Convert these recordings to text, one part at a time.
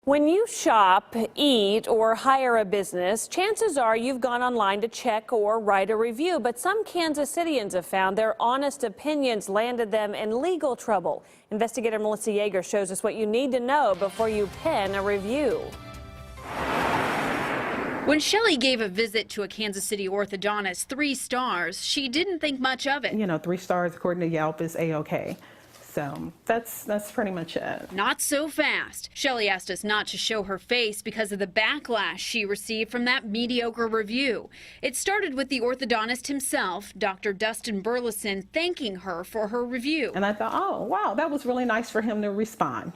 When you shop, eat, or hire a business, chances are you've gone online to check or write a review. But some Kansas Cityans have found their honest opinions landed them in legal trouble. Investigator Melissa Yeager shows us what you need to know before you pen a review. When Shelley gave a visit to a Kansas City orthodontist 3 stars, she didn't think much of it. 3 stars according to Yelp is A-OK. So that's pretty much it. Not so fast. Shelley asked us not to show her face because of the backlash she received from that mediocre review. It started with the orthodontist himself, Dr. Dustin Burleson, thanking her for her review. And I thought, oh, wow, that was really nice for him to respond.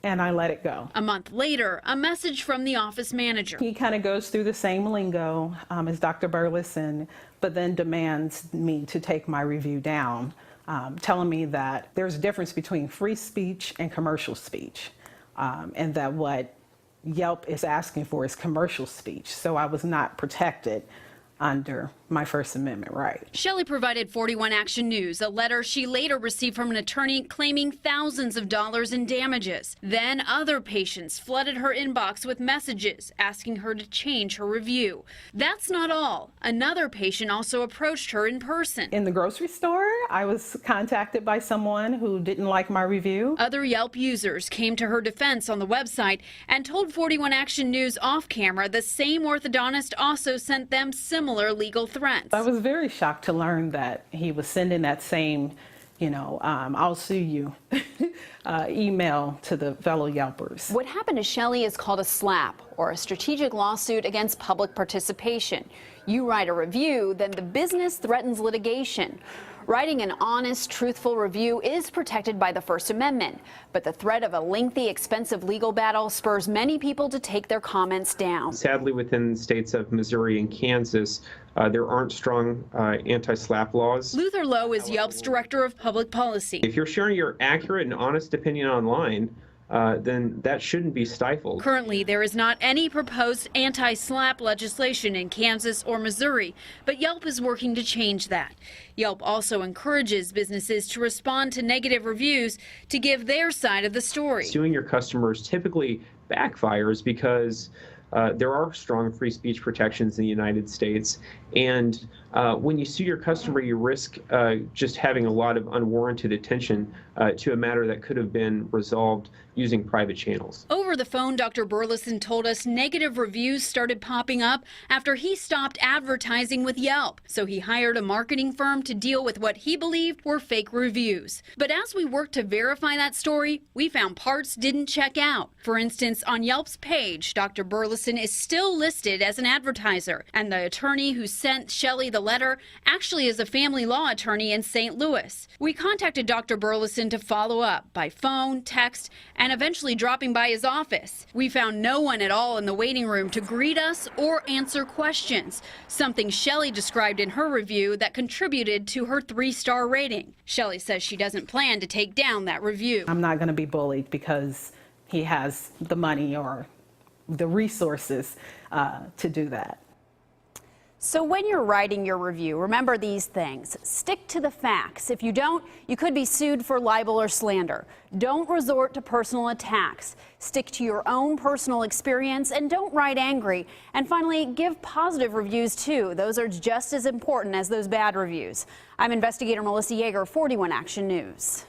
And I let it go. A month later, a message from the office manager. He kind of goes through the same lingo as Dr. Burleson, but then demands me to take my review down. Telling me that there's a difference between free speech and commercial speech, and that what Yelp is asking for is commercial speech. So I was not protected under my First Amendment right. Shelley provided 41 Action News a letter she later received from an attorney claiming thousands of dollars in damages. Then other patients flooded her inbox with messages asking her to change her review. That's not all. Another patient also approached her in person. In the grocery store, I was contacted by someone who didn't like my review. Other Yelp users came to her defense on the website and told 41 Action News off camera the same orthodontist also sent them similar legal threats. I was very shocked to learn that he was sending that same, I'll sue you email to the fellow Yelpers. What happened to Shelley is called a SLAP, or a strategic lawsuit against public participation. You write a review, then the business threatens litigation. Writing an honest, truthful review is protected by the First Amendment, but the threat of a lengthy, expensive legal battle spurs many people to take their comments down. Sadly, within the states of Missouri and Kansas, there aren't strong anti-SLAP laws. Luther Lowe is Yelp's director of public policy. If you're sharing your accurate and honest opinion online, then that shouldn't be stifled. Currently, there is not any proposed anti-SLAP legislation in Kansas or Missouri, but Yelp is working to change that. Yelp also encourages businesses to respond to negative reviews to give their side of the story. Suing your customers typically backfires because there are strong free speech protections in the United States, and when you sue your customer, you risk just having a lot of unwarranted attention to a matter that could have been resolved using private channels. Over the phone, Dr. Burleson told us negative reviews started popping up after he stopped advertising with Yelp, so he hired a marketing firm to deal with what he believed were fake reviews. But as we worked to verify that story, we found parts didn't check out. For instance, on Yelp's page, Dr. Burleson is still listed as an advertiser, and the attorney who sent Shelley the letter actually is a family law attorney in St. Louis. We contacted Dr. Burleson to follow up by phone, text, and eventually dropping by his office. We found no one at all in the waiting room to greet us or answer questions, something Shelley described in her review that contributed to her 3-star rating. Shelley says she doesn't plan to take down that review. I'm not going to be bullied because he has the money or the resources to do that. So when you're writing your review, remember these things. Stick to the facts. If you don't, you could be sued for libel or slander. Don't resort to personal attacks. Stick to your own personal experience and don't write angry. And finally, give positive reviews too. Those are just as important as those bad reviews. I'm investigator Melissa Yeager, 41 Action News.